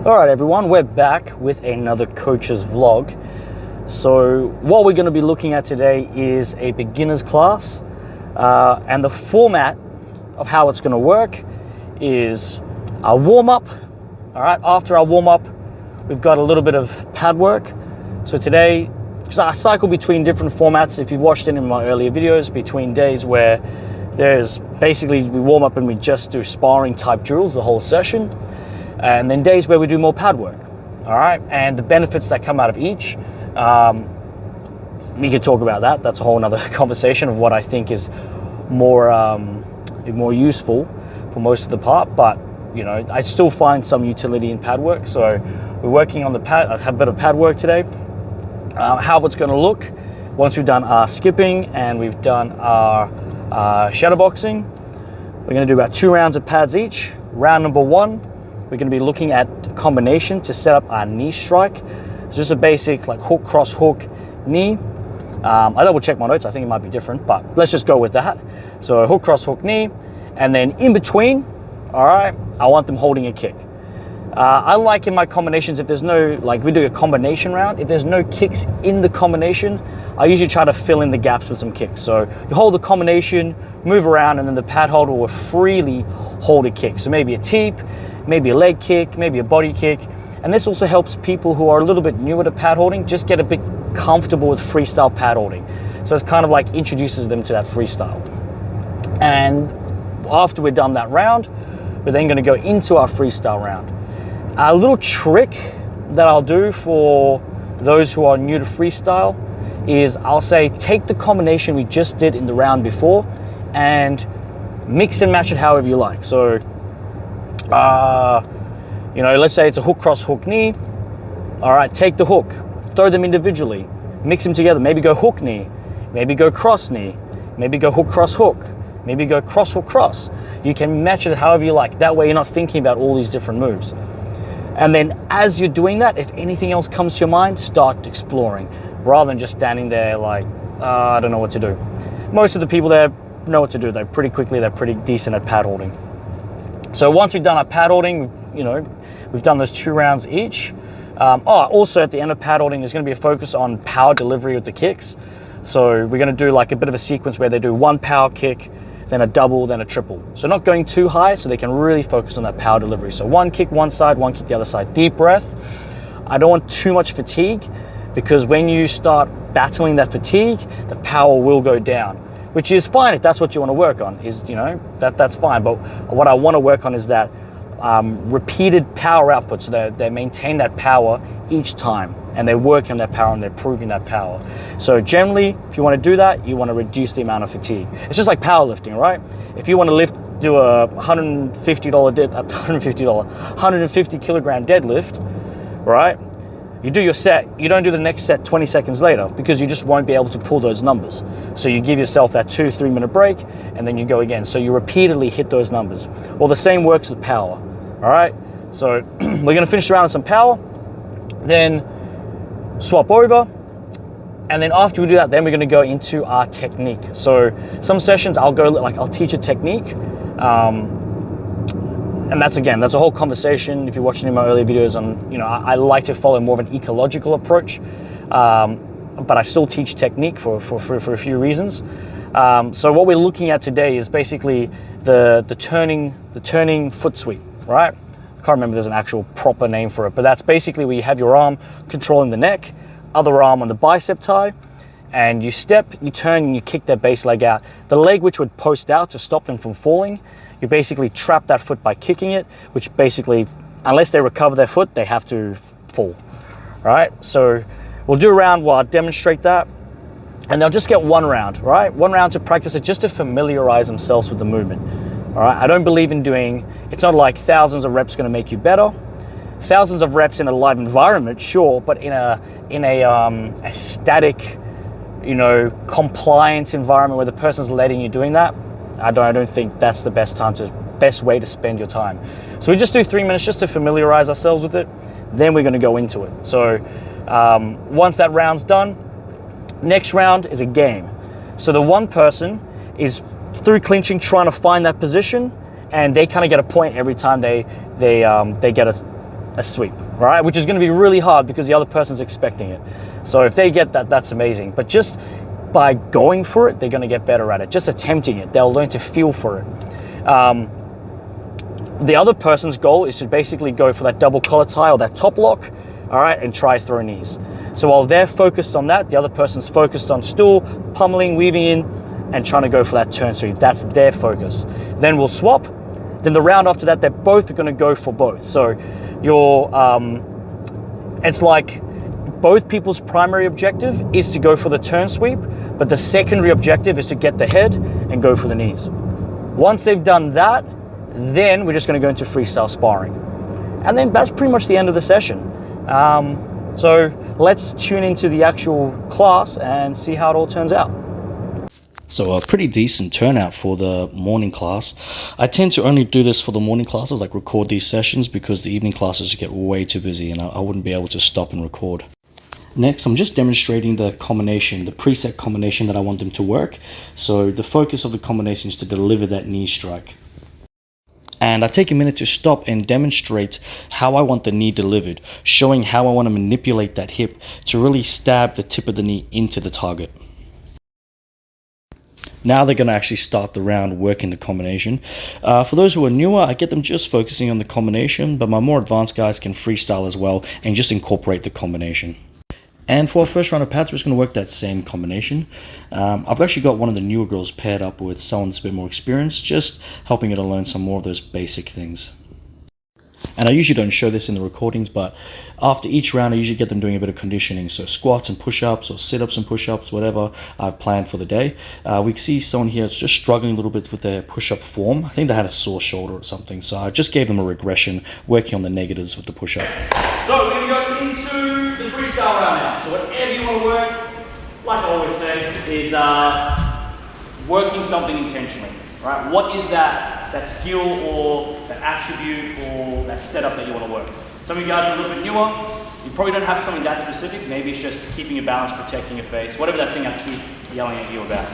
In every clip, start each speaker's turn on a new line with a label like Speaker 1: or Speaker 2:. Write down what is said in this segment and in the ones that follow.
Speaker 1: All right, everyone, we're back with another coach's vlog. So what we're going to be looking at today is a beginner's class, and the format of how it's going to work is a warm-up. All right, after our warm-up, we've got a little bit of pad work. So today, I cycle between different formats. If you've watched any of my earlier videos, between days where there's basically we warm up and we just do sparring type drills the whole session, and then days where we do more pad work. All right, and the benefits that come out of each, we could talk about that. That's a whole nother conversation of what I think is more useful for most of the part. But you know, I still find some utility in pad work. So we're working on the pad. I have a bit of pad work today. How it's going to look once we've done our skipping and we've done our shadow boxing. We're going to do about 2 rounds of pads each. Round number 1. We're going to be looking at a combination to set up our knee strike. It's just a basic like hook, cross, hook, knee. I double check my notes. I think it might be different, but let's just go with that. So hook, cross, hook, knee. And then in between, all right, I want them holding a kick. I like in my combinations, if there's no, like we do a combination round, if there's no kicks in the combination, I usually try to fill in the gaps with some kicks. So you hold the combination, move around, and then the pad holder will freely hold a kick. So maybe a teep, maybe a leg kick, maybe a body kick. And this also helps people who are a little bit newer to pad holding just get a bit comfortable with freestyle pad holding. So it's kind of like introduces them to that freestyle. And after we're done that round, we're then going to go into our freestyle round. A little trick that I'll do for those who are new to freestyle is I'll say take the combination we just did in the round before and mix and match it however you like. So you know, let's say it's a hook, cross, hook, knee. All right, take the hook, throw them individually, mix them together. Maybe go hook, knee, maybe go cross, knee, maybe go hook, cross, hook, maybe go cross, hook, cross. You can match it however you like. That way you're not thinking about all these different moves. And then as you're doing that, if anything else comes to your mind, start exploring rather than just standing there like, I don't know what to do. Most of the people there know what to do. They're pretty decent at pad holding. So once we've done our pad holding, you know, we've done those 2 rounds each. Also at the end of pad holding, there's going to be a focus on power delivery with the kicks. So we're going to do like a bit of a sequence where they do 1 power kick, then a double, then a triple. So not going too high so they can really focus on that power delivery. So 1 kick one side, 1 kick the other side. Deep breath. I don't want too much fatigue because when you start battling that fatigue, the power will go down, which is fine if that's what you want to work on, is, you know, that's fine. But what I want to work on is that repeated power output, so they maintain that power each time and they're working on that power and they're proving that power. So generally, if you want to do that, you want to reduce the amount of fatigue. It's just like powerlifting, right? If you want to do a $150 kilogram deadlift, right? You do your set, you don't do the next set 20 seconds later because you just won't be able to pull those numbers. So you give yourself that 2-3 minute break and then you go again. So you repeatedly hit those numbers. Well, the same works with power, all right? So we're gonna finish around with some power, then swap over. And then after we do that, then we're gonna go into our technique. So some sessions I'll teach a technique. And that's a whole conversation. If you're watching any of my earlier videos on, you know, I like to follow more of an ecological approach, but I still teach technique for a few reasons. So what we're looking at today is basically the turning foot sweep, right? I can't remember if there's an actual proper name for it, but that's basically where you have your arm controlling the neck, other arm on the bicep tie, and you step, you turn, and you kick that base leg out. The leg which would post out to stop them from falling, you basically trap that foot by kicking it, which basically, unless they recover their foot, they have to fall. All right, so we'll do a round where I'll demonstrate that, and they'll just get 1 round, right? 1 round to practice it, just to familiarize themselves with the movement. All right, I don't believe in it's not like thousands of reps gonna make you better. Thousands of reps in a live environment, sure, but in a static, you know, compliance environment where the person's letting you doing that, I don't think that's the best way to spend your time. So we just do 3 minutes just to familiarize ourselves with it. Then we're going to go into it. So once that round's done, next round is a game. So the one person is through clinching trying to find that position, and they kind of get a point every time they get a sweep, right? Which is going to be really hard because the other person's expecting it. So if they get that, that's amazing. But just by going for it, they're going to get better at it. Just attempting it, they'll learn to feel for it. The other person's goal is to basically go for that double collar tie or that top lock, all right, and try throw knees. So while they're focused on that, the other person's focused on stool, pummeling, weaving in, and trying to go for that turn sweep. That's their focus. Then we'll swap. Then the round after that, they're both going to go for both. So it's like both people's primary objective is to go for the turn sweep, but the secondary objective is to get the head and go for the knees. Once they've done that, then we're just going to go into freestyle sparring. And then that's pretty much the end of the session. So let's tune into the actual class and see how it all turns out. So a pretty decent turnout for the morning class. I tend to only do this for the morning classes, like record these sessions, because the evening classes get way too busy and I wouldn't be able to stop and record. Next, I'm just demonstrating the combination, the preset combination that I want them to work. So the focus of the combination is to deliver that knee strike. And I take a minute to stop and demonstrate how I want the knee delivered, showing how I want to manipulate that hip to really stab the tip of the knee into the target. Now they're going to actually start the round working the combination. For those who are newer, I get them just focusing on the combination, but my more advanced guys can freestyle as well and just incorporate the combination. And for our first round of pads, we're just going to work that same combination. I've actually got one of the newer girls paired up with someone that's a bit more experienced, just helping her to learn some more of those basic things. And I usually don't show this in the recordings, but after each round, I usually get them doing a bit of conditioning. So squats and push-ups or sit-ups and push-ups, whatever I've planned for the day. We see someone here that's just struggling a little bit with their push-up form. I think they had a sore shoulder or something. So I just gave them a regression, working on the negatives with the push-up. So we're going to go into the freestyle round now. So whatever you want to work, like I always say, is working something intentionally, right? What is that skill or that attribute or that setup that you want to work? Some of you guys are a little bit newer. You probably don't have something that specific. Maybe it's just keeping your balance, protecting your face, whatever that thing I keep yelling at you about.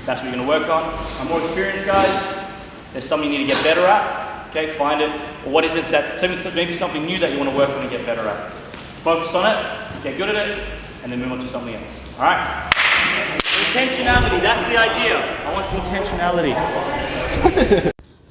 Speaker 1: That's what you're going to work on. Our more experienced guys, there's something you need to get better at. Okay, find it. Or what is it that, maybe something new that you want to work on and get better at. Focus on it, get good at it, and then move on to something else. All right? Intentionality, that's the idea. I want intentionality.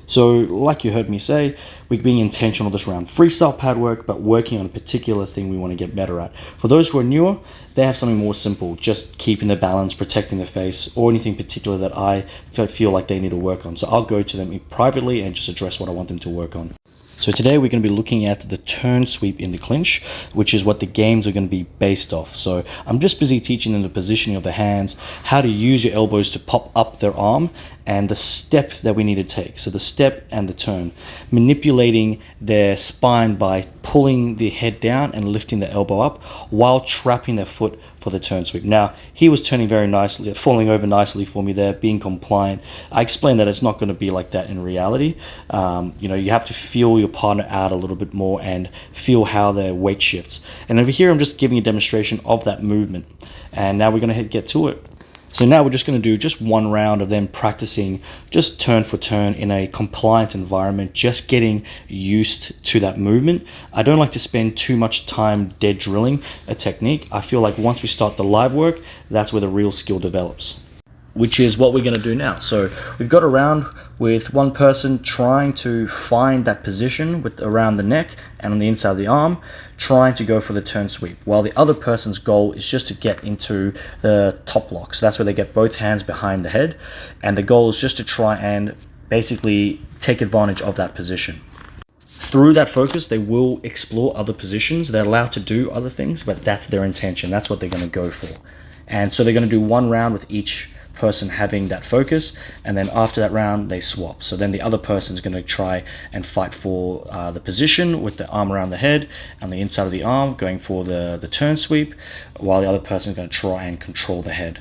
Speaker 1: So, like you heard me say, we're being intentional this round. Freestyle pad work, but working on a particular thing we want to get better at. For those who are newer, they have something more simple, just keeping their balance, protecting their face, or anything particular that I feel like they need to work on. So I'll go to them privately and just address what I want them to work on. So today we're going to be looking at the turn sweep in the clinch, which is what the games are going to be based off. So I'm just busy teaching them the positioning of the hands, how to use your elbows to pop up their arm, and the step that we need to take. So the step and the turn, manipulating their spine by pulling the head down and lifting the elbow up while trapping their foot for the turn sweep. Now, he was turning very nicely, falling over nicely for me there, being compliant. I explained that it's not going to be like that in reality. You have to feel your partner out a little bit more and feel how their weight shifts. And over here, I'm just giving a demonstration of that movement. And now we're going to get to it. So now we're just going to do just one round of them practicing just turn for turn in a compliant environment, just getting used to that movement. I don't like to spend too much time dead drilling a technique. I feel like once we start the live work, that's where the real skill develops, which is what we're going to do now. So we've got a round with one person trying to find that position around the neck and on the inside of the arm, trying to go for the turn sweep, while the other person's goal is just to get into the top lock. So that's where they get both hands behind the head, and the goal is just to try and basically take advantage of that position. Through that focus, they will explore other positions. They're allowed to do other things, but that's their intention. That's what they're going to go for. And so they're going to do one round with each person having that focus, and then after that round they swap. So then the other person is going to try and fight for the position with the arm around the head and the inside of the arm, going for the turn sweep, while the other person is going to try and control the head.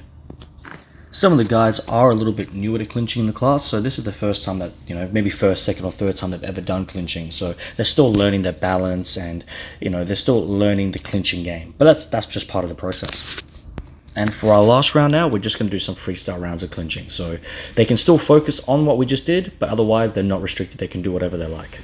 Speaker 1: Some of the guys are a little bit newer to clinching in the class, so this is the first time that, maybe first, second or third time they've ever done clinching. So they're still learning their balance, and they're still learning the clinching game, but that's just part of the process. And for our last round now, we're just going to do some freestyle rounds of clinching. So they can still focus on what we just did, but otherwise they're not restricted. They can do whatever they like.